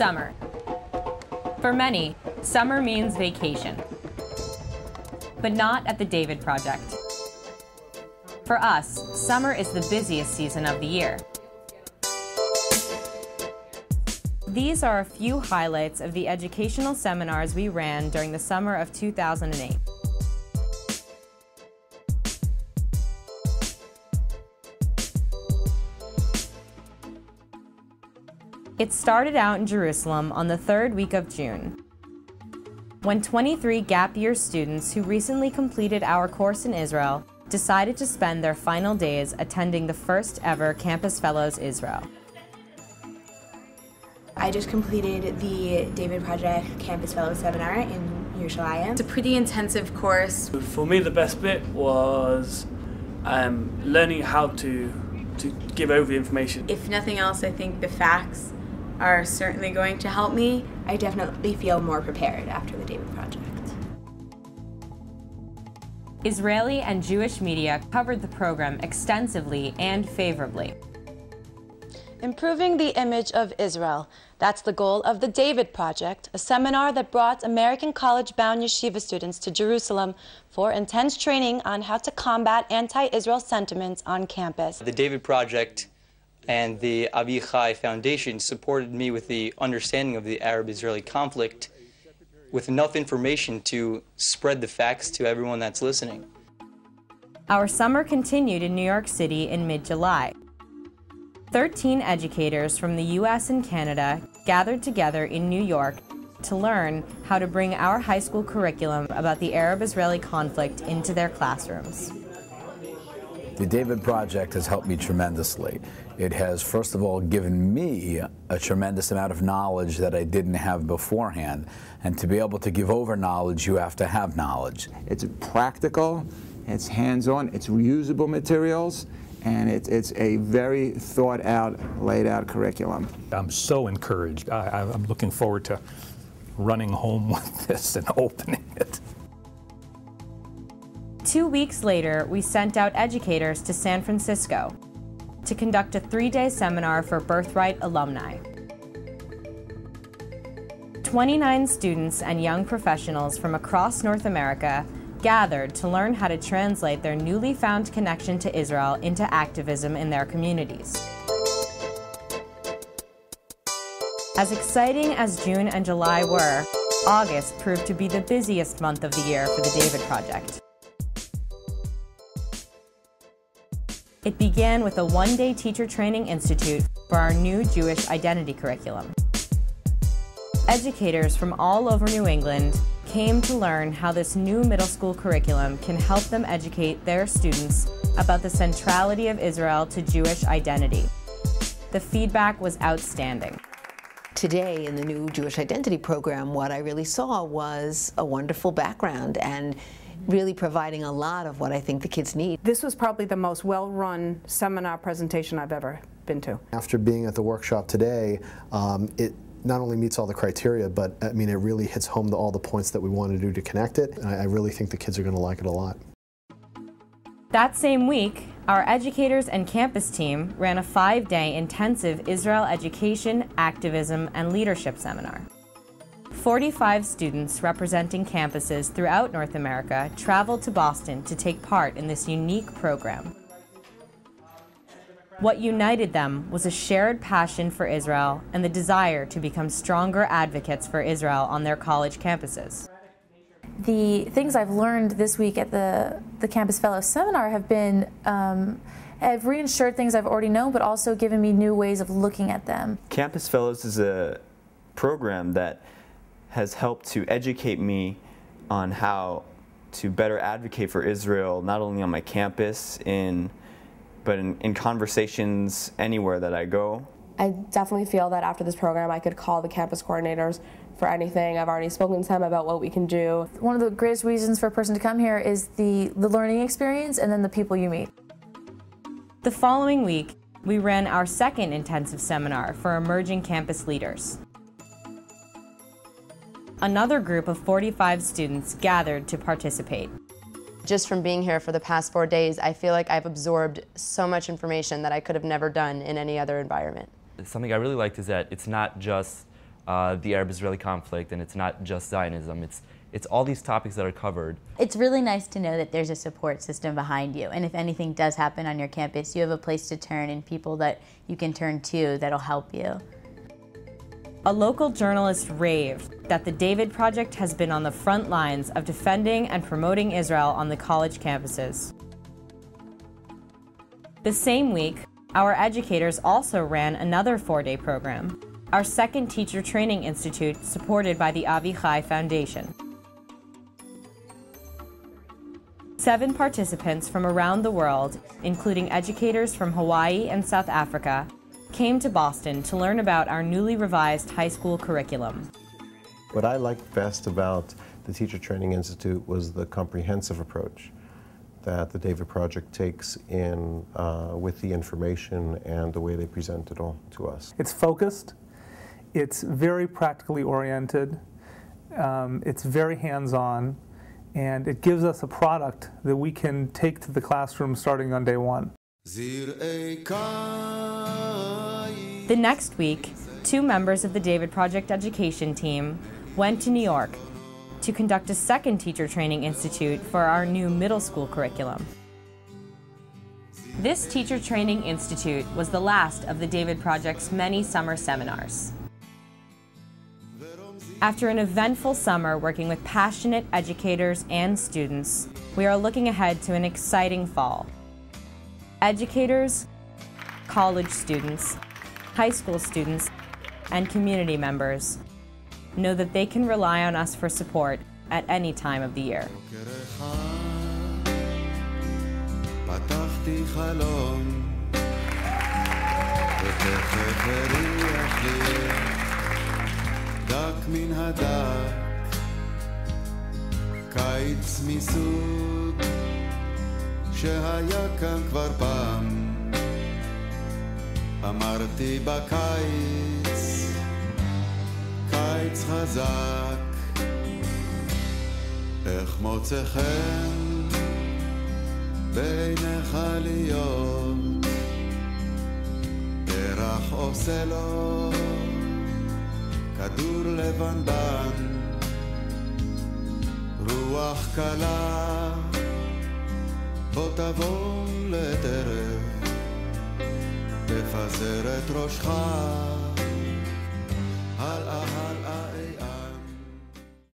Summer. For many, summer means vacation. But not at the David Project. For us, summer is the busiest season of the year. These are a few highlights of the educational seminars we ran during the summer of 2008. It started out in Jerusalem on the third week of June, when 23 gap year students who recently completed our course in Israel decided to spend their final days attending the first ever Campus Fellows Israel. I just completed the David Project Campus Fellows Seminar in Yerushalayim. It's a pretty intensive course. For me, the best bit was learning how to give over the information. If nothing else, I think the facts are certainly going to help me. I definitely feel more prepared after the David Project. Israeli and Jewish media covered the program extensively and favorably. Improving the image of Israel. That's the goal of the David Project, a seminar that brought American college-bound yeshiva students to Jerusalem for intense training on how to combat anti-Israel sentiments on campus. The David Project and the Avichai Foundation supported me with the understanding of the Arab-Israeli conflict with enough information to spread the facts to everyone that's listening. Our summer continued in New York City in mid-July. 13 educators from the U.S. and Canada gathered together in New York to learn how to bring our high school curriculum about the Arab-Israeli conflict into their classrooms. The David Project has helped me tremendously. It has, first of all, given me a tremendous amount of knowledge that I didn't have beforehand. And to be able to give over knowledge, you have to have knowledge. It's practical, it's hands-on, it's reusable materials, and it's a very thought-out, laid-out curriculum. I'm so encouraged. I'm looking forward to running home with this and opening it. 2 weeks later, we sent out educators to San Francisco to conduct a 3-day seminar for Birthright alumni. 29 students and young professionals from across North America gathered to learn how to translate their newly found connection to Israel into activism in their communities. As exciting as June and July were, August proved to be the busiest month of the year for the David Project. It began with a 1-day teacher training institute for our new Jewish identity curriculum. Educators from all over New England came to learn how this new middle school curriculum can help them educate their students about the centrality of Israel to Jewish identity. The feedback was outstanding. Today in the new Jewish Identity program, what I really saw was a wonderful background and really providing a lot of what I think the kids need. This was probably the most well-run seminar presentation I've ever been to. After being at the workshop today, it not only meets all the criteria, but I mean, it really hits home to all the points that we want to do to connect it. And I really think the kids are going to like it a lot. That same week, our educators and campus team ran a 5-day intensive Israel education, activism, and leadership seminar. 45 students representing campuses throughout North America traveled to Boston to take part in this unique program. What united them was a shared passion for Israel and the desire to become stronger advocates for Israel on their college campuses. The things I've learned this week at the Campus Fellows Seminar have been, have reinsured things I've already known, but also given me new ways of looking at them. Campus Fellows is a program that has helped to educate me on how to better advocate for Israel, not only on my campus, but in conversations anywhere that I go. I definitely feel that after this program I could call the campus coordinators for anything. I've already spoken to them about what we can do. One of the greatest reasons for a person to come here is the learning experience and then the people you meet. The following week, we ran our second intensive seminar for emerging campus leaders. Another group of 45 students gathered to participate. Just from being here for the past 4 days, I feel like I've absorbed so much information that I could have never done in any other environment. Something I really liked is that it's not just the Arab-Israeli conflict, and it's not just Zionism. It's all these topics that are covered. It's really nice to know that there's a support system behind you, and if anything does happen on your campus, you have a place to turn and people that you can turn to that'll help you. A local journalist raved that the David Project has been on the front lines of defending and promoting Israel on the college campuses. The same week, our educators also ran another 4-day program, our second teacher training institute supported by the Avichai Foundation. 7 participants from around the world, including educators from Hawaii and South Africa, came to Boston to learn about our newly revised high school curriculum. What I liked best about the Teacher Training Institute was the comprehensive approach that the David Project takes in with the information and the way they present it all to us. It's focused, it's very practically oriented, it's very hands-on, and it gives us a product that we can take to the classroom starting on day 1. The next week, 2 members of the David Project education team went to New York to conduct a second teacher training institute for our new middle school curriculum. This teacher training institute was the last of the David Project's many summer seminars. After an eventful summer working with passionate educators and students, we are looking ahead to an exciting fall. Educators, college students, high school students, and community members know that they can rely on us for support at any time of the year. דק מן הדק, קיץ מסוג שהיה כאן כבר פעם. אמרתי בקיץ, קיץ חזק, איך מוצא חן בעיניך להיות, פרח עושה לו כדור לבנבן, רוח קלה, בוא תבוא לטרף, תפזר את ראשך